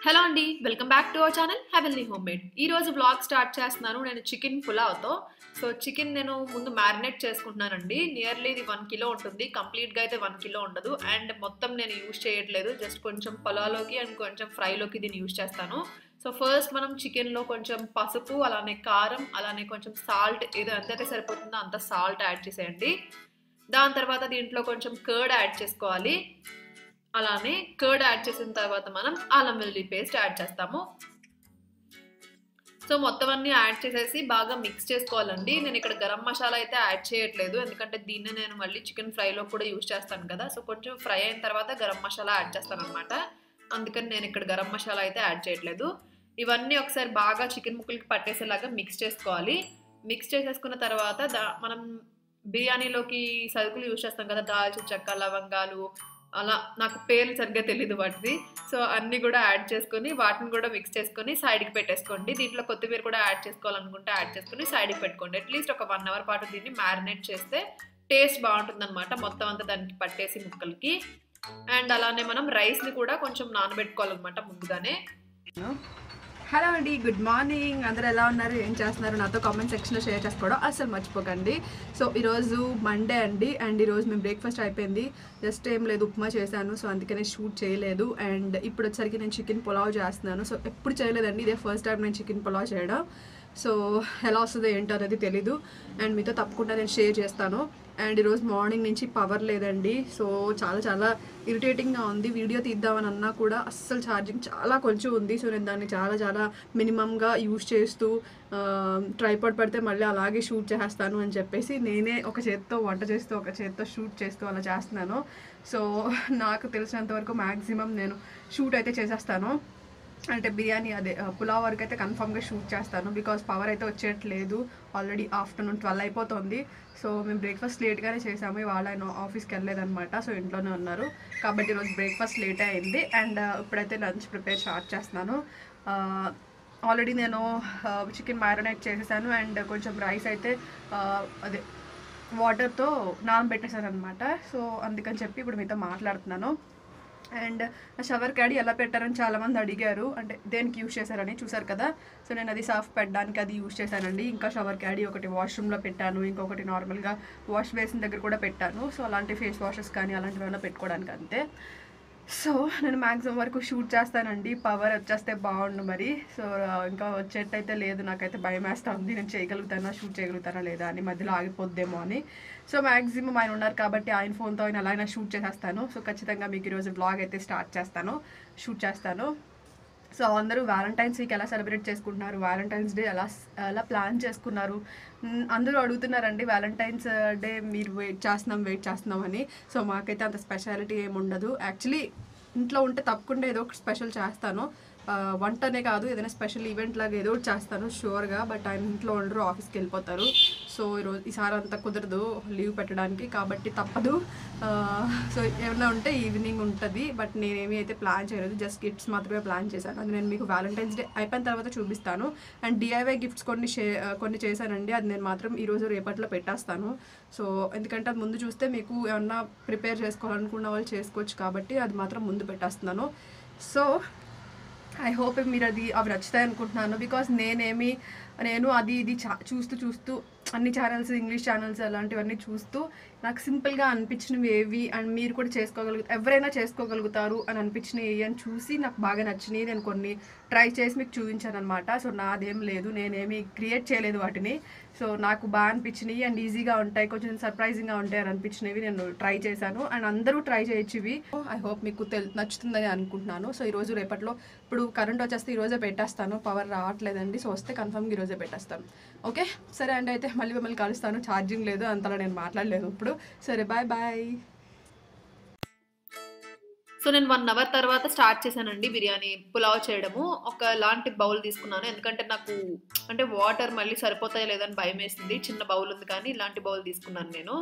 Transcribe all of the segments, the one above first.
Hello అండి, welcome back to our channel heavenly homemade. ఈ రోజు వ్లాగ్ స్టార్ట్ చేస్తున్నాను నేను చికెన్ పులావ్తో. సో చికెన్ నేను ముందు మ్యారినేట్ చేసుకుంటున్నానండి. నియర్లీ ఇది 1 కిలో ఉంటుంది. కంప్లీట్గా అయితే 1 కిలో ఉండదు. అండ్ మొత్తం నేను యూజ్ చేయట్లేదు, జస్ట్ కొంచెం పులావ్లోకి అండ్ కొంచెం ఫ్రైలోకి దీన్ని యూజ్ చేస్తాను. సో ఫస్ట్ మనం చికెన్లో కొంచెం పసుపు, అలానే కారం, అలానే కొంచెం సాల్ట్, ఏదో ఎంతైతే సరిపోతుందో అంత సాల్ట్ యాడ్ చేసేయండి. దాని తర్వాత దీంట్లో కొంచెం కర్డ్ యాడ్ చేసుకోవాలి. అలానే కర్డ్ యాడ్ చేసిన తర్వాత మనం అల్లం వెల్లుల్లి పేస్ట్ యాడ్ చేస్తాము. సో మొత్తం అన్ని యాడ్ చేసేసి బాగా మిక్స్ చేసుకోవాలండి. నేను ఇక్కడ గరం మసాలా అయితే యాడ్ చేయట్లేదు, ఎందుకంటే దీన్ని నేను మళ్ళీ చికెన్ ఫ్రైలో కూడా యూజ్ చేస్తాను కదా. సో కొంచెం ఫ్రై అయిన తర్వాత గరం మసాలా యాడ్ చేస్తాను అనమాట. అందుకని నేను ఇక్కడ గరం మసాలా అయితే యాడ్ చేయట్లేదు. ఇవన్నీ ఒకసారి బాగా చికెన్ ముక్కలకి పట్టేసేలాగా మిక్స్ చేసుకోవాలి. మిక్స్ చేసేసుకున్న తర్వాత మనం బిర్యానీలోకి సరుకులు యూజ్ చేస్తాం కదా, దాల్చిన చెక్క, లవంగాలు, అలా నాకు పేర్లు సరిగ్గా తెలియదు వాటిది. సో అన్నీ కూడా యాడ్ చేసుకొని వాటిని కూడా మిక్స్ చేసుకొని సైడ్కి పెట్టేసుకోండి. దీంట్లో కొత్తిమీర కూడా యాడ్ చేసుకోవాలనుకుంటే యాడ్ చేసుకొని సైడ్కి పెట్టుకోండి. అట్లీస్ట్ ఒక 1 అవర్ పాటు దీన్ని మ్యారినేట్ చేస్తే టేస్ట్ బాగుంటుంది అనమాట, మొత్తం అంతా దానికి పట్టేసి ముక్కలకి. అండ్ అలానే మనం రైస్ని కూడా కొంచెం నానబెట్టుకోవాలన్నమాట ముందుగానే. హలో అండి, గుడ్ మార్నింగ్. అందరూ ఎలా ఉన్నారు, ఏం చేస్తున్నారు, నాతో కామెంట్ సెక్షన్లో షేర్ చేసుకోవడం అసలు మర్చిపోకండి. సో ఈరోజు మండే అండి, అండ్ ఈరోజు మేము బ్రేక్ఫాస్ట్ అయిపోయింది. జస్ట్ ఏం లేదు, ఉప్మా చేశాను. సో అందుకనే షూట్ చేయలేదు. అండ్ ఇప్పుడు వచ్చేసరికి నేను చికెన్ పులావ్ చేస్తున్నాను. సో ఎప్పుడు చేయలేదండి, ఇదే ఫస్ట్ టైం నేను చికెన్ పులావ్ చేయడం. సో ఎలా వస్తుందో ఏంటో అనేది తెలీదు, అండ్ మీతో తప్పకుండా నేను షేర్ చేస్తాను. అండ్ ఈరోజు మార్నింగ్ నుంచి పవర్ లేదండి. సో చాలా ఇరిటేటింగ్గా ఉంది. వీడియో తీద్దామని అన్నా కూడా అస్సలు ఛార్జింగ్ చాలా కొంచెం ఉంది. సో నేను దాన్ని చాలా మినిమంగా యూజ్ చేస్తూ ట్రైపాడ్ పడితే మళ్ళీ అలాగే షూట్ చేస్తాను అని చెప్పేసి నేనే ఒక చేత్తో వంట చేస్తూ ఒక చేత్తో షూట్ చేస్తూ అలా చేస్తున్నాను. సో నాకు తెలిసినంతవరకు మ్యాక్సిమం నేను షూట్ అయితే చేసేస్తాను. అంటే బిర్యానీ అదే పులావ్ వరకు అయితే కన్ఫామ్గా షూట్ చేస్తాను, బికాజ్ పవర్ అయితే వచ్చేయట్లేదు. ఆల్రెడీ ఆఫ్టర్నూన్ 12 అయిపోతుంది. సో మేము బ్రేక్ఫాస్ట్ లేట్గానే చేసాము. ఇవాళ ఆయన ఆఫీస్కి వెళ్ళలేదన్నమాట, సో ఇంట్లోనే ఉన్నారు కాబట్టి ఈరోజు బ్రేక్ఫాస్ట్ లేట్ అయింది. అండ్ ఇప్పుడైతే లంచ్ ప్రిపేర్ స్టార్ట్ చేస్తున్నాను. ఆల్రెడీ నేను చికెన్ మ్యారినేట్ చేసేసాను అండ్ కొంచెం రైస్ అయితే అదే వాటర్తో నానబెట్టేసాను అనమాట. సో అందుకని చెప్పి ఇప్పుడు మీతో మాట్లాడుతున్నాను. అండ్ షవర్ క్యాడీ ఎలా పెట్టారని చాలామంది అడిగారు, అంటే దేనికి యూజ్ చేశారని. చూసారు కదా, సో నేను అది సర్ఫ్ పెట్టడానికి అది యూజ్ చేశానండి. ఇంకా షవర్ క్యాడీ ఒకటి వాష్రూమ్లో పెట్టాను, ఇంకొకటి నార్మల్గా వాష్ బేసిన్ దగ్గర కూడా పెట్టాను. సో అలాంటి ఫేస్ వాషెస్ కానీ అలాంటివి ఏమైనా పెట్టుకోవడానికి అంతే. సో నేను మ్యాక్సిమం వరకు షూట్ చేస్తానండి. పవర్ వచ్చేస్తే బాగుండు మరి. సో ఇంకా వచ్చేటైతే లేదు, నాకైతే భయం వేస్తూ ఉంది. నేను చేయగలుగుతానా, షూట్ చేయగలుగుతానా లేదా అని, మధ్యలో ఆగిపోద్దేమో అని. సో మ్యాక్సిమం ఆయన ఉన్నారు కాబట్టి ఆయన ఫోన్తో ఆయన అలా అయినా షూట్ చేసేస్తాను. సో ఖచ్చితంగా మీకు ఈరోజు వ్లాగ్ అయితే షూట్ చేస్తాను. సో అందరూ వ్యాలంటైన్స్ వీక్ ఎలా సెలబ్రేట్ చేసుకుంటున్నారు, వ్యాలంటైన్స్ డే ఎలా ప్లాన్ చేసుకున్నారు, అందరూ అడుగుతున్నారండి. వ్యాలంటైన్స్ డే మీరు వెయిట్ చేస్తున్నాం అని. సో మాకైతే అంత స్పెషాలిటీ ఏమి ఉండదు. యాక్చువల్లీ ఇంట్లో ఉంటే తప్పకుండా ఏదో ఒకటి స్పెషల్ చేస్తాను. వంటనే కాదు, ఏదైనా స్పెషల్ ఈవెంట్ లాగా ఏదో ఒకటి చేస్తాను షూర్గా. బట్ ఆయన ఇంట్లో ఉండరు, ఆఫీస్కి వెళ్ళిపోతారు. సో ఈసారి అంతా కుదరదు లీవ్ పెట్టడానికి, కాబట్టి తప్పదు. సో ఏమైనా ఉంటే ఈవినింగ్ ఉంటుంది. బట్ నేనేమి అయితే ప్లాన్ చేయలేదు, జస్ట్ గిఫ్ట్స్ మాత్రమే ప్లాన్ చేశాను. అది నేను మీకు వ్యాలంటైన్స్ డే అయిపోయిన తర్వాత చూపిస్తాను. అండ్ డిఐవై గిఫ్ట్స్ కొన్ని చేశానండి, అది నేను మాత్రం ఈరోజు రేపట్లో పెట్టేస్తాను. సో ఎందుకంటే అది ముందు చూస్తే మీకు ఏమన్నా ప్రిపేర్ చేసుకోవాలనుకున్న వాళ్ళు చేసుకోవచ్చు, కాబట్టి అది మాత్రం ముందు పెట్టేస్తున్నాను. సో ఐ హోప్ మీరు అవి నచ్చుతాయి అనుకుంటున్నాను. బికాస్ నేను అది ఇది చూస్తూ అన్ని ఛానల్స్, ఇంగ్లీష్ ఛానల్స్ అలాంటివన్నీ చూస్తూ నాకు సింపుల్గా అనిపించినవి ఏవి అండ్ మీరు కూడా ఎవరైనా చేసుకోగలుగుతారు అని అనిపించినవి అని చూసి నాకు బాగా నచ్చినాయి. నేను కొన్ని ట్రై చేసి మీకు చూపించాను అనమాట. సో నాదేం లేదు, నేనేమి క్రియేట్ చేయలేదు వాటిని. సో నాకు బాగా అనిపించినవి అండ్ ఈజీగా ఉంటాయి, కొంచెం సర్ప్రైజింగ్గా ఉంటాయి అని అనిపించినవి నేను ట్రై చేశాను. అండ్ అందరూ ట్రై చేయొచ్చు ఇవి. ఐ హోప్ మీకు నచ్చుతుందని అనుకుంటున్నాను. సో ఈరోజు రేపట్లో ఇప్పుడు కరెంట్ వచ్చేస్తే ఈరోజే పెట్టేస్తాను, పవర్ రావట్లేదండి. సో వస్తే కన్ఫర్మ్గా ఈరోజే పెట్టేస్తాను. ఓకే సరే అండి, అయితే మళ్ళీ మిమ్మల్ని కలుస్తాను. ఛార్జింగ్ లేదు, అంతలా నేను మాట్లాడలేదు ఇప్పుడు. సరే బాయ్. సో నేను 1 అవర్ తర్వాత స్టార్ట్ చేశానండి బిర్యానీ పులావ్ చేయడము. ఒకలాంటి బౌల్ తీసుకున్నాను, ఎందుకంటే నాకు అంటే వాటర్ మళ్ళీ సరిపోతాయో లేదని భయం వేసింది. చిన్న బౌల్ ఉంది కానీ ఇలాంటి బౌల్ తీసుకున్నాను నేను.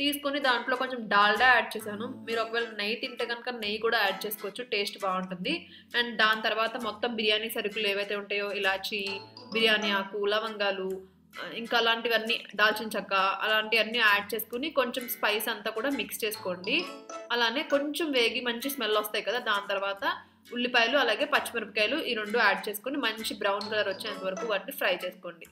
తీసుకొని దాంట్లో కొంచెం డాల్డా యాడ్ చేశాను. మీరు ఒకవేళ నెయ్యి తింటే కనుక నెయ్యి కూడా యాడ్ చేసుకోవచ్చు, టేస్ట్ బాగుంటుంది. అండ్ దాని తర్వాత మొత్తం బిర్యానీ సరుకులు ఏవైతే ఉంటాయో, ఇలాచి, బిర్యానీ ఆకు, లవంగాలు, ఇంకా అలాంటివన్నీ, దాల్చిన చెక్క, అలాంటివన్నీ యాడ్ చేసుకుని కొంచెం స్పైస్ అంతా కూడా మిక్స్ చేసుకోండి. అలానే కొంచెం వేగి మంచి స్మెల్ వస్తాయి కదా, దాని తర్వాత ఉల్లిపాయలు అలాగే పచ్చిమిరపకాయలు ఈ 2 యాడ్ చేసుకొని మంచి బ్రౌన్ కలర్ వచ్చేంత వరకు వాటిని ఫ్రై చేసుకోండి.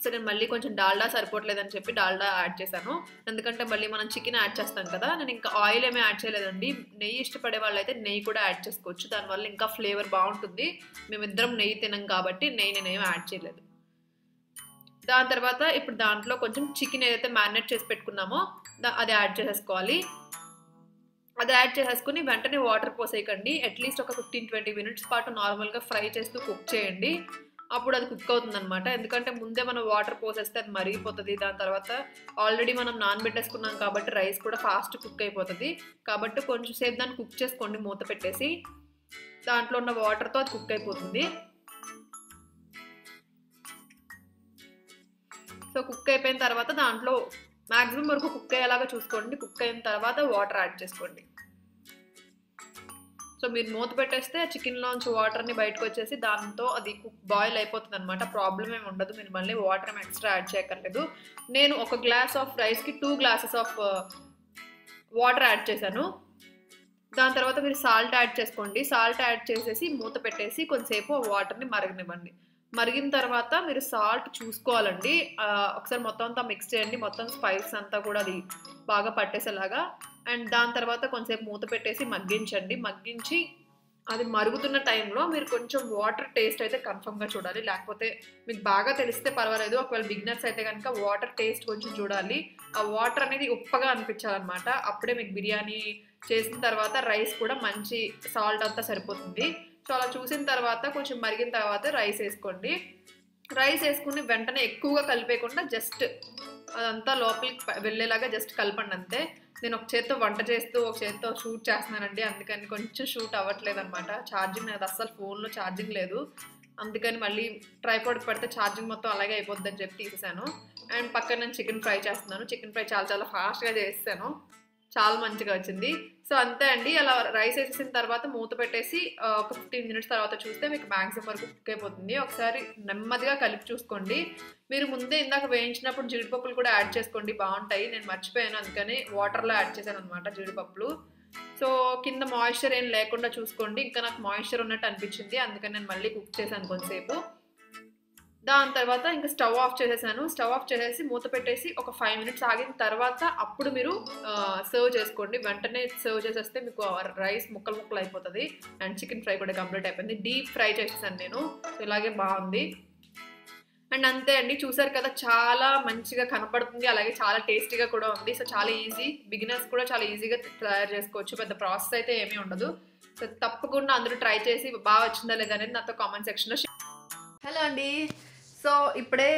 సో నేను మళ్ళీ కొంచెం డాల్డా సరిపోవట్లేదని చెప్పి డాల్డా యాడ్ చేశాను. ఎందుకంటే మళ్ళీ మనం చికెన్ యాడ్ చేస్తాం కదా. నేను ఇంకా ఆయిల్ ఏమీ యాడ్ చేయలేదండి. నెయ్యి ఇష్టపడే వాళ్ళైతే నెయ్యి కూడా యాడ్ చేసుకోవచ్చు. దానివల్ల ఇంకా ఫ్లేవర్ బాగుంటుంది. మేమిద్దరం నెయ్యి తినం కాబట్టి నెయ్యి నేనేమి యాడ్ చేయలేదు. దాని తర్వాత ఇప్పుడు దాంట్లో కొంచెం చికెన్ ఏదైతే మ్యారినేట్ చేసి పెట్టుకున్నామో అది యాడ్ చేసేసుకోవాలి. అది యాడ్ చేసేసుకుని వెంటనే వాటర్ పోసేయకండి. అట్లీస్ట్ ఒక 15-20 మినిట్స్ పాటు నార్మల్గా ఫ్రై చేస్తూ కుక్ చేయండి. అప్పుడు అది కుక్ అవుతుంది అనమాట. ఎందుకంటే ముందే మనం వాటర్ పోసేస్తే అది మరిగిపోతుంది. దాని తర్వాత ఆల్రెడీ మనం నానబెట్టేసుకున్నాం కాబట్టి రైస్ కూడా ఫాస్ట్ కుక్ అయిపోతుంది. కాబట్టి కొంచెం సేపు దాన్ని కుక్ చేసుకోండి మూత పెట్టేసి. దాంట్లో ఉన్న వాటర్తో అది కుక్ అయిపోతుంది. సో కుక్ అయిపోయిన తర్వాత దాంట్లో మ్యాక్సిమం వరకు కుక్ అయ్యేలాగా చూసుకోండి. కుక్ అయిన తర్వాత వాటర్ యాడ్ చేసుకోండి. సో మీరు మూత పెట్టేస్తే చికెన్లోంచి వాటర్ని బయటకు వచ్చేసి దాంతో అది బాయిల్ అయిపోతుంది అనమాట. ప్రాబ్లం ఏమి ఉండదు. మీరు మళ్ళీ వాటర్ ఏమి ఎక్స్ట్రా యాడ్ చేయక్కర్లేదు. నేను ఒక గ్లాస్ ఆఫ్ రైస్కి 2 గ్లాసెస్ ఆఫ్ వాటర్ యాడ్ చేశాను. దాని తర్వాత మీరు సాల్ట్ యాడ్ చేసుకోండి. సాల్ట్ యాడ్ చేసేసి మూత పెట్టేసి కొంతసేపు వాటర్ని మరగనివ్వండి. మరిగిన తర్వాత మీరు సాల్ట్ చూసుకోవాలండి. ఒకసారి మొత్తం అంతా మిక్స్ చేయండి. మొత్తం స్పైస్ అంతా కూడా అది బాగా పట్టేసేలాగా. అండ్ దాని తర్వాత కొంచెంసేపు మూత పెట్టేసి మగ్గించండి. మగ్గించి అది మరుగుతున్న టైంలో మీరు కొంచెం వాటర్ టేస్ట్ అయితే కన్ఫర్మ్గా చూడాలి. లేకపోతే మీకు బాగా తెలిస్తే పర్వాలేదు. ఒకవేళ బిగినర్స్ అయితే కనుక వాటర్ టేస్ట్ కొంచెం చూడాలి. ఆ వాటర్ అనేది ఉప్పగా అనిపించాలన్నమాట. అప్పుడే మీకు బిర్యానీ చేసిన తర్వాత రైస్ కూడా మంచి సాల్ట్ అంతా సరిపోతుంది. సో అలా చూసిన తర్వాత కొంచెం మరిగిన తర్వాత రైస్ వేసుకోండి. రైస్ వేసుకుని వెంటనే ఎక్కువగా కలిపేయకుండా జస్ట్ అదంతా లోపలికి వెళ్ళేలాగా జస్ట్ కలపండి అంతే. నేను ఒక చేత్తో వంట చేస్తూ ఒక చేత్తో షూట్ చేస్తున్నానండి. అందుకని కొంచెం షూట్ అవ్వట్లేదు అనమాట. ఛార్జింగ్ అది అస్సలు ఫోన్లో ఛార్జింగ్ లేదు. అందుకని మళ్ళీ ట్రైపాడ్ పెడితే ఛార్జింగ్ మొత్తం అలాగే అయిపోద్ది అని చెప్పి తీసేసాను. అండ్ పక్కన నేను చికెన్ ఫ్రై చేస్తున్నాను. చికెన్ ఫ్రై చాలా ఫాస్ట్గా చేస్తాను. చాలా మంచిగా వచ్చింది. సో అంతే అండి. అలా రైస్ వేసేసిన తర్వాత మూత పెట్టేసి ఒక 15 మినిట్స్ తర్వాత చూస్తే మీకు మ్యాక్సిమం వరకు కుక్ అయిపోతుంది. ఒకసారి నెమ్మదిగా కలిపి చూసుకోండి. మీరు ముందే ఇందాక వేయించినప్పుడు జీడిపప్పులు కూడా యాడ్ చేసుకోండి, బాగుంటాయి. నేను మర్చిపోయాను, అందుకని వాటర్లో యాడ్ చేశాను అనమాట జీడిపప్పులు. సో కింద మాయిశ్చర్ ఏం లేకుండా చూసుకోండి. ఇంకా నాకు మాయిశ్చర్ ఉన్నట్టు అనిపించింది, అందుకని నేను మళ్ళీ కుక్ చేశాను కొంతసేపు. దాని తర్వాత ఇంకా స్టవ్ ఆఫ్ చేసేసాను. స్టవ్ ఆఫ్ చేసేసి మూత పెట్టేసి ఒక 5 మినిట్స్ ఆగిన తర్వాత అప్పుడు మీరు సర్వ్ చేసుకోండి. వెంటనే సర్వ్ చేసేస్తే మీకు రైస్ ముక్కలు అయిపోతుంది. అండ్ చికెన్ ఫ్రై కూడా కంప్లీట్ అయిపోయింది. డీప్ ఫ్రై చేసేసాను నేను. ఇలాగే బాగుంది. అండ్ అంతే అండి. చూసారు కదా, చాలా మంచిగా కనపడుతుంది, అలాగే చాలా టేస్టీగా కూడా ఉంది. సో చాలా ఈజీ, బిగినర్స్ కూడా చాలా ఈజీగా తయారు చేసుకోవచ్చు. పెద్ద ప్రాసెస్ అయితే ఏమీ ఉండదు. సో తప్పకుండా అందరూ ట్రై చేసి బాగా వచ్చిందా లేదా అనేది నాతో కామెంట్ సెక్షన్లో. హలో అండి. సో ఇప్పుడే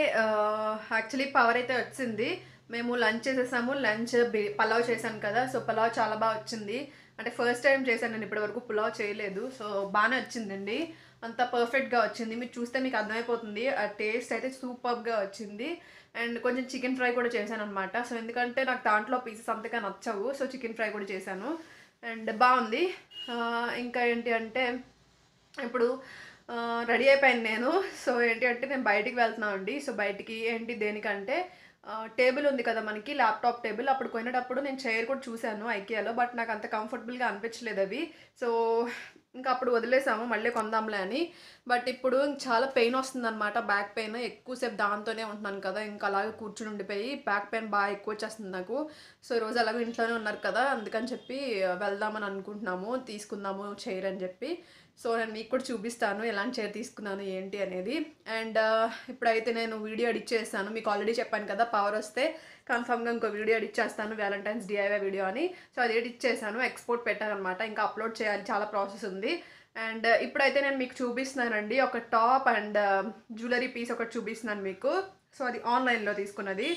యాక్చువల్లీ పవర్ అయితే వచ్చింది. మేము లంచ్ చేసేసాము. లంచ్ పలావ్ చేశాను కదా. సో పలావ్ చాలా బాగా వచ్చింది. అంటే ఫస్ట్ టైం చేశాను నేను, ఇప్పటివరకు పులావ్ చేయలేదు. సో బాగానే వచ్చిందండి, అంత పర్ఫెక్ట్గా వచ్చింది. మీరు చూస్తే మీకు అర్థమైపోతుంది. ఆ టేస్ట్ అయితే సూపర్గా వచ్చింది. అండ్ కొంచెం చికెన్ ఫ్రై కూడా చేశాను అనమాట. సో ఎందుకంటే నాకు దాంట్లో పీసెస్ అంతగా నచ్చవు, సో చికెన్ ఫ్రై కూడా చేశాను. అండ్ బాగుంది. ఇంకా ఏంటి అంటే ఇప్పుడు రెడీ అయిపోయాను నేను. సో ఏంటి అంటే నేను బయటికి వెళ్తున్నాను అండి. సో బయటికి ఏంటి దేనికంటే టేబుల్ ఉంది కదా మనకి, ల్యాప్టాప్ టేబుల్. అప్పుడు కొనేటప్పుడు నేను చైర్ కూడా చూశాను ఐకియాలో, బట్ నాకు అంత కంఫర్టబుల్గా అనిపించలేదు అవి. సో ఇంకా అప్పుడు వదిలేసాము, మళ్ళీ కొందాంలే అని. బట్ ఇప్పుడు చాలా పెయిన్ వస్తుంది అనమాట, బ్యాక్ పెయిన్. ఎక్కువసేపు దాంతోనే ఉంటున్నాను కదా, ఇంకా అలాగే కూర్చుని ఉండిపోయి బ్యాక్ పెయిన్ బాగా ఎక్కువ వచ్చేస్తుంది నాకు. సో ఈరోజు అలాగే ఇంట్లోనే ఉన్నారు కదా, అందుకని చెప్పి వెళ్దామని అనుకుంటున్నాము, తీసుకుందాము చైర్ అని చెప్పి. సో నేను మీకు కూడా చూపిస్తాను ఎలాంటి చైర్ తీసుకున్నాను ఏంటి అనేది. అండ్ ఇప్పుడైతే నేను వీడియో ఎడిట్ చేస్తాను. మీకు ఆల్రెడీ చెప్పాను కదా, పవర్ వస్తే కన్ఫర్మ్గా ఇంకో వీడియో ఎడిట్ చేస్తాను, వ్యాలంటైన్స్ DIY వీడియో అని. సో అది ఎడిట్ చేశాను, ఎక్స్పోర్ట్ పెట్టాను అనమాట. ఇంకా అప్లోడ్ చేయాలి, చాలా ప్రాసెస్ ఉంది. అండ్ ఇప్పుడైతే నేను మీకు చూపిస్తున్నానండి ఒక టాప్ అండ్ జ్యువెలరీ పీస్ ఒకటి చూపిస్తున్నాను మీకు. సో అది ఆన్లైన్లో తీసుకున్నది.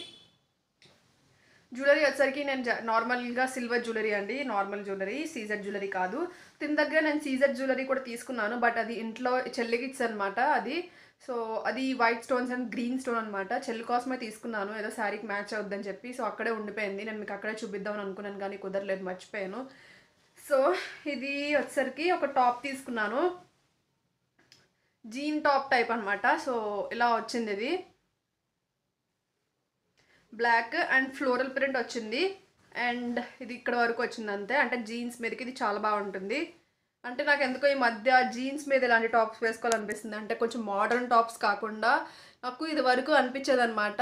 జ్యువెలరీ వచ్చేసరికి నేను నార్మల్గా సిల్వర్ జ్యువెలరీ అండి, నార్మల్ జ్యువెలరీ, సీజర్ జ్యువెలరీ కాదు. దీని దగ్గర నేను సీజర్ జ్యువెలరీ కూడా తీసుకున్నాను, బట్ అది ఇంట్లో చెల్లికి ఇచ్చాను అనమాట అది. సో అది white stones and green stone అనమాట. చెల్లి కోసమే తీసుకున్నాను, ఏదో శారీకి మ్యాచ్ అవుద్దని చెప్పి. సో అక్కడే ఉండిపోయింది, నేను మీకు అక్కడే చూపిద్దామని అనుకున్నాను కానీ కుదరలేదు, మర్చిపోయాను. సో ఇది వచ్చేసరికి ఒక టాప్ తీసుకున్నాను, జీన్ టాప్ టైప్ అనమాట. సో ఇలా వచ్చింది ఇది, బ్లాక్ అండ్ ఫ్లోరల్ ప్రింట్ వచ్చింది. అండ్ ఇది ఇక్కడ వరకు వచ్చింది అంతే, అంటే జీన్స్ మీదకి ఇది చాలా బాగుంటుంది. అంటే నాకు ఎందుకో ఈ మధ్య జీన్స్ మీద ఇలాంటి టాప్స్ వేసుకోవాలనిపిస్తుంది. అంటే కొంచెం మోడర్న్ టాప్స్ కాకుండా నాకు ఇది వరకు అనిపించేది అనమాట.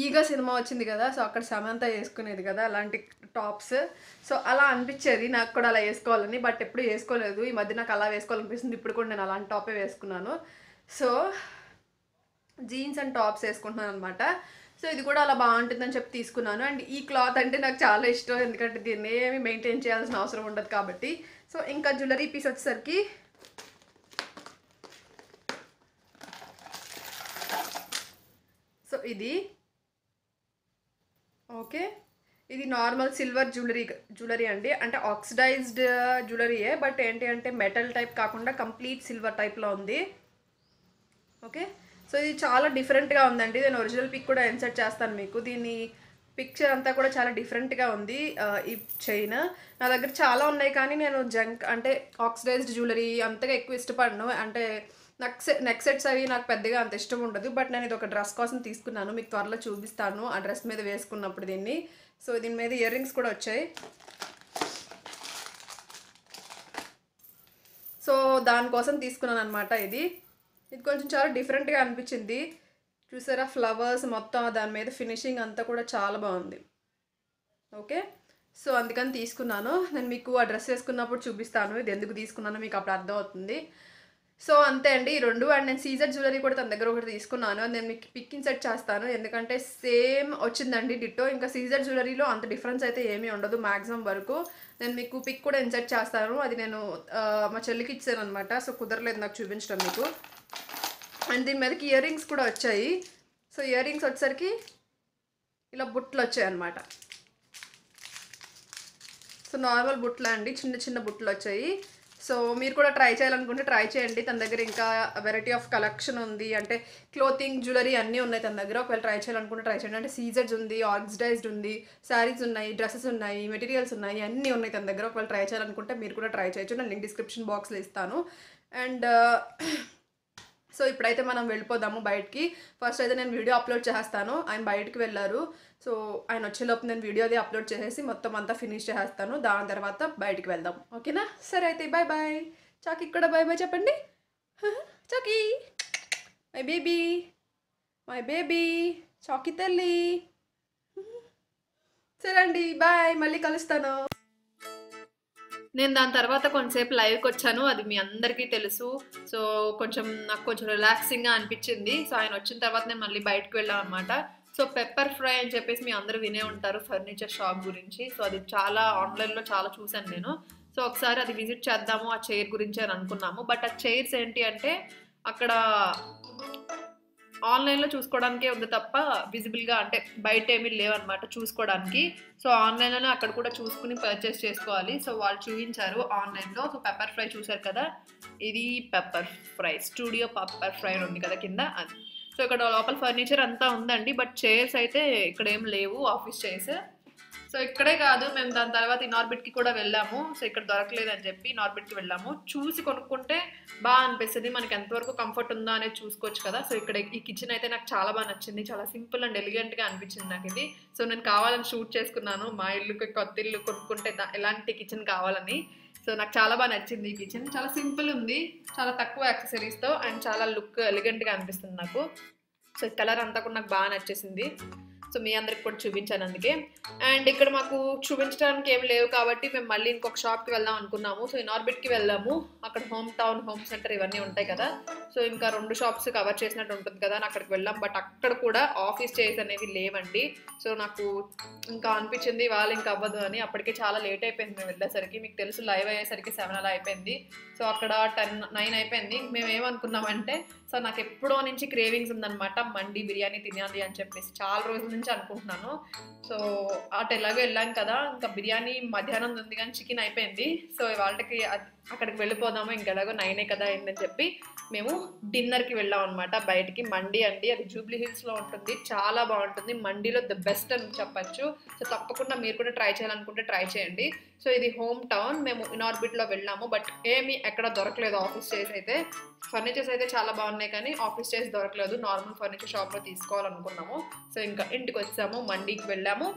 ఈగ సినిమా వచ్చింది కదా, సో అక్కడ సమంత వేసుకునేది కదా అలాంటి టాప్స్. సో అలా అనిపించేది నాకు కూడా అలా వేసుకోవాలని, బట్ ఎప్పుడు వేసుకోలేదు. ఈ మధ్య నాకు అలా వేసుకోవాలనిపిస్తుంది. ఇప్పుడు కూడా నేను అలాంటి టాపే వేసుకున్నాను. సో జీన్స్ అండ్ టాప్స్ వేసుకుంటున్నాను అనమాట. సో ఇది కూడా అలా బాగుంటుందని చెప్పి తీసుకున్నాను. అండ్ ఈ క్లాత్ అంటే నాకు చాలా ఇష్టం, ఎందుకంటే దీన్ని ఏమి మెయింటైన్ చేయాల్సిన అవసరం ఉండదు కాబట్టి. సో ఇంకా జ్యువెలరీ పీస్ వచ్చేసరికి సో ఇది ఓకే, ఇది నార్మల్ సిల్వర్ జ్యువెలరీ అండి. అంటే ఆక్సిడైజ్డ్ జ్యువెలరీయే, బట్ ఏంటి అంటే మెటల్ టైప్ కాకుండా కంప్లీట్ సిల్వర్ టైప్లో ఉంది. ఓకే, సో ఇది చాలా డిఫరెంట్గా ఉందండి. నేను ఒరిజినల్ పిక్ కూడా ఇన్సర్ట్ చేస్తాను మీకు. దీని పిక్చర్ అంతా కూడా చాలా డిఫరెంట్గా ఉంది. ఈ చైన్ నా దగ్గర చాలా ఉన్నాయి, కానీ నేను జంక్ అంటే ఆక్సిడైజ్డ్ జ్యువెలరీ అంతగా ఎక్కువ ఇష్టపడను. అంటే నెక్ సెట్స్ అవి నాకు పెద్దగా అంత ఇష్టం ఉండదు. బట్ నేను ఇది ఒక డ్రెస్ కోసం తీసుకున్నాను, మీకు త్వరలో చూపిస్తాను ఆ డ్రెస్ మీద వేసుకున్నప్పుడు దీన్ని. సో దీని మీద ఇయర్ రింగ్స్ కూడా వచ్చాయి. సో దానికోసం తీసుకున్నాను అనమాట. ఇది కొంచెం చాలా డిఫరెంట్గా అనిపించింది. చూసారా ఫ్లవర్స్ మొత్తం దాని మీద ఫినిషింగ్ అంతా కూడా చాలా బాగుంది. ఓకే, సో అందుకని తీసుకున్నాను. నేను మీకు ఆ డ్రెస్ వేసుకున్నప్పుడు చూపిస్తాను ఇది ఎందుకు తీసుకున్నానో, మీకు అప్పుడు అర్థం అవుతుంది. సో అంతే అండి ఈ రెండు. అండ్ నేను సీజర్ జ్యువెలరీ కూడా తన దగ్గర ఒకటి తీసుకున్నాను. నేను మీకు పిక్ ఇన్సర్ట్ చేస్తాను, ఎందుకంటే సేమ్ వచ్చిందండి డిట్టో. ఇంకా సీజర్ జ్యువెలరీలో అంత డిఫరెన్స్ అయితే ఏమీ ఉండదు మ్యాక్సిమం వరకు. నేను మీకు పిక్ కూడా ఇన్సర్ట్ చేస్తాను. అది నేను మా చెల్లికి ఇచ్చాను అనమాట. సో కుదరలేదు నాకు చూపించడం మీకు. అండ్ దీని మీదకి ఇయర్ రింగ్స్ కూడా వచ్చాయి. సో ఇయర్ రింగ్స్ వచ్చేసరికి ఇలా బుట్లు వచ్చాయి అనమాట. సో నార్మల్ బుట్లు అండి, చిన్న చిన్న బుట్లు వచ్చాయి. సో మీరు కూడా ట్రై చేయాలనుకుంటే ట్రై చేయండి. తన దగ్గర ఇంకా వెరైటీ ఆఫ్ కలెక్షన్ ఉంది. అంటే క్లోతింగ్ జ్యువెలరీ అన్నీ ఉన్నాయి తన దగ్గర. ఒకవేళ ట్రై చేయాలనుకుంటే ట్రై చేయండి. అంటే సీజర్స్ ఉంది, ఆక్సిడైజ్డ్ ఉంది, శారీస్ ఉన్నాయి, డ్రెస్సెస్ ఉన్నాయి, మెటీరియల్స్ ఉన్నాయి, అన్నీ ఉన్నాయి తన దగ్గర. ఒకవేళ ట్రై చేయాలనుకుంటే మీరు కూడా ట్రై చేయొచ్చు. నేను లింక్ డిస్క్రిప్షన్ బాక్స్లో ఇస్తాను. అండ్ సో ఇప్పుడైతే మనం వెళ్ళిపోదాము బయటికి. ఫస్ట్ అయితే నేను వీడియో అప్లోడ్ చేస్తాను. ఆయన బయటికి వెళ్ళారు. సో ఆయన వచ్చేలోపు నేను వీడియో అది అప్లోడ్ చేసేసి మొత్తం అంతా ఫినిష్ చేసేస్తాను. దాని తర్వాత బయటికి వెళ్దాం. ఓకేనా? సరే అయితే బాయ్ బాయ్. చాకి కూడా బాయ్ బాయ్ చెప్పండి. చాకి మై బేబీ, మై బేబీ చాకి తల్లి. సరే అండి బాయ్, మళ్ళీ కలుస్తాను. నేను దాని తర్వాత కొంచెంసేపు లైవ్కి వచ్చాను, అది మీ అందరికీ తెలుసు. సో నాకు కొంచెం రిలాక్సింగ్గా అనిపించింది. సో ఆయన వచ్చిన తర్వాత నేను మళ్ళీ బయటకు వెళ్ళాను అనమాట. సో పెప్పర్ ఫ్రై అని చెప్పేసి మీ అందరూ వినే ఉంటారు ఫర్నిచర్ షాప్ గురించి. సో అది చాలా ఆన్లైన్లో చాలా చూశాను నేను. సో ఒకసారి అది విజిట్ చేద్దాము ఆ చైర్ గురించి అని అనుకున్నాము. బట్ ఆ చైర్స్ ఏంటి అంటే అక్కడ ఆన్లైన్లో చూసుకోవడానికే ఉంది తప్ప విజిబుల్గా అంటే బయట ఏమీ లేవన్నమాట చూసుకోవడానికి. సో ఆన్లైన్లోనే అక్కడ కూడా చూసుకుని పర్చేస్ చేసుకోవాలి. సో వాళ్ళు చూపించారు ఆన్లైన్లో. సో పెప్పర్ ఫ్రై చూసారు కదా, ఇది pepper fry studio pepper fry ఉంది కదా కింద, అది. సో ఇక్కడ లోపల ఫర్నిచర్ అంతా ఉందండి, బట్ చైర్స్ అయితే ఇక్కడ ఏం లేవు, ఆఫీస్ చైర్స్. సో ఇక్కడే కాదు, మేము దాని తర్వాత ఇనార్బిట్కి కూడా వెళ్ళాము. సో ఇక్కడ దొరకలేదని చెప్పి ఇనార్బిట్కి వెళ్ళాము. చూసి కొనుక్కుంటే బాగా అనిపిస్తుంది, మనకి ఎంతవరకు కంఫర్ట్ ఉందా అనేది చూసుకోవచ్చు కదా. సో ఇక్కడ ఈ కిచెన్ అయితే నాకు చాలా బాగా నచ్చింది, చాలా సింపుల్ అండ్ ఎలిగెంట్గా అనిపించింది నాకు ఇది. సో నేను కావాలని షూట్ చేసుకున్నాను మా ఇల్లుకి కొత్త ఇల్లు కొనుక్కుంటే ఎలాంటి కిచెన్ కావాలని. సో నాకు చాలా బాగా నచ్చింది ఈ కిచెన్. చాలా సింపుల్ ఉంది, చాలా తక్కువ యాక్సెసరీస్తో, అండ్ చాలా లుక్ ఎలిగెంట్గా అనిపిస్తుంది నాకు. సో కలర్ అంతా కూడా నాకు బాగా నచ్చేసింది. సో మీ అందరికి కూడా చూపించాను అందుకే. అండ్ ఇక్కడ మాకు చూపించడానికి ఏం లేవు కాబట్టి మేము మళ్ళీ ఇంకొక షాప్కి వెళ్దాం అనుకున్నాము. సో ఇనార్బిట్కి వెళ్ళాము, అక్కడ హోమ్ టౌన్, హోమ్ సెంటర్ ఇవన్నీ ఉంటాయి కదా. సో ఇంకా 2 షాప్స్ కవర్ చేసినట్టు ఉంటుంది కదా అని అక్కడికి వెళ్ళాం. బట్ అక్కడ కూడా ఆఫీస్ చైర్స్ అనేవి లేవండి. సో నాకు ఇంకా అనిపించింది వాళ్ళు ఇంకా అవ్వదు అని. అప్పటికే చాలా లేట్ అయిపోయింది మేము వెళ్ళేసరికి. మీకు తెలుసు లైవ్ అయ్యేసరికి 7 అలా అయిపోయింది. సో అక్కడ 9 అయిపోయింది. మేము ఏమనుకున్నామంటే, సో నాకు ఎప్పుడో నుంచి క్రేవింగ్స్ ఉందన్నమాట, మండి బిర్యానీ తినాలి అని చెప్పేసి చాలా రోజుల నుంచి అనుకుంటున్నాను. సో అటు ఎలాగో వెళ్ళాం కదా, ఇంకా బిర్యానీ మధ్యాహ్నం ఉంది కానీ చికెన్ అయిపోయింది. సో వాళ్ళకి అక్కడికి వెళ్ళిపోదాము, ఇంకెలాగో 9 కదా అయిందని చెప్పి మేము డిన్నర్కి వెళ్ళాం అనమాట బయటికి. మండి అండి, అది జూబ్లీ హిల్స్లో ఉంటుంది, చాలా బాగుంటుంది. మండిలో ద బెస్ట్ అని చెప్పచ్చు. సో తప్పకుండా మీరు కూడా ట్రై చేయాలనుకుంటే ట్రై చేయండి. సో ఇది హోమ్ టౌన్, మేము ఇనార్బిట్లో వెళ్ళాము. బట్ ఏమీ ఎక్కడ దొరకలేదు ఆఫీస్ చైర్స్ అయితే. ఫర్నిచర్స్ అయితే చాలా బాగున్నాయి కానీ ఆఫీస్ చైర్స్ దొరకలేదు. నార్మల్ ఫర్నిచర్ షాప్లో తీసుకోవాలనుకున్నాము. సో ఇంకా ఇంటికి వచ్చాము, మండికి వెళ్ళాము,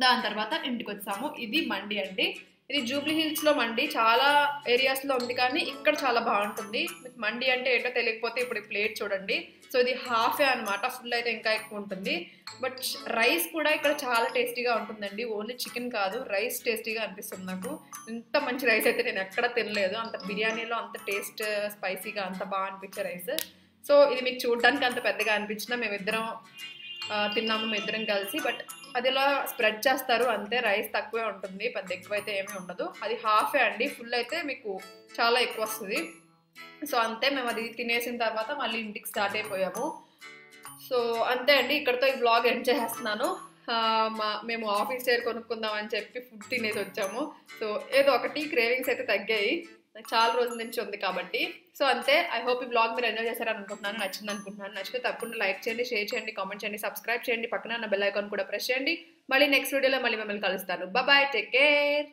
దాని తర్వాత ఇంటికి వచ్చాము. ఇది మండి అండి. ఇది జూబ్లీ హిల్స్లో మండి, చాలా ఏరియాస్లో ఉంది కానీ ఇక్కడ చాలా బాగుంటుంది. మీకు మండి అంటే ఏంటో తెలియకపోతే ఇప్పుడు ఈ ప్లేట్ చూడండి. సో ఇది హాఫే అనమాట, ఫుల్ అయితే ఇంకా ఎక్కువ ఉంటుంది. బట్ రైస్ కూడా ఇక్కడ చాలా టేస్టీగా ఉంటుందండి. ఓన్లీ చికెన్ కాదు, రైస్ టేస్టీగా అనిపిస్తుంది నాకు. ఇంత మంచి రైస్ అయితే నేను ఎక్కడ తినలేదు. అంత బిర్యానీలో అంత టేస్ట్ స్పైసీగా అంత బాగా అనిపించే రైస్. సో ఇది మీకు చూడడానికి అంత పెద్దగా అనిపించినా మేమిద్దరం తిన్నాము, మేమిద్దరం కలిసి. బట్ అది ఇలా స్ప్రెడ్ చేస్తారు అంతే, రైస్ తక్కువే ఉంటుంది, పెద్ద ఎక్కువ అయితే ఏమీ ఉండదు. అది హాఫే అండి, ఫుల్ అయితే మీకు చాలా ఎక్కువ వస్తుంది. సో అంతే, మేము అది తినేసిన తర్వాత మళ్ళీ ఇంటికి స్టార్ట్ అయిపోయాము. సో అంతే అండి, ఇక్కడతో ఈ వ్లాగ్ ఎండ్ చేసేస్తున్నాను. మేము ఆఫీస్ చైర్ కొనుక్కుందాం అని చెప్పి ఫుడ్ తినేసి వచ్చాము. సో ఏదో ఒకటి క్రేవింగ్స్ అయితే తగ్గాయి, చాలా రోజుల నుంచి ఉంది కాబట్టి. సో అంతే, ఐ హోప్ ఈ బ్లాగ్ మీరు ఎంజాయ్ చేశారని అనుకుంటున్నాను, నచ్చింది అనుకుంటున్నాను. నచ్చితే తప్పకుండా లైక్ చేయండి, షేర్ చేయండి, కామెంట్ చేయండి, సబ్స్క్రైబ్ చేయండి, పక్కన ఉన్న బెల్ ఐకాన్ కూడా ప్రెస్ చేయండి. మళ్ళీ నెక్స్ట్ వీడియోలో మళ్ళీ మిమ్మల్ని కలుస్తాను. Bye, take care.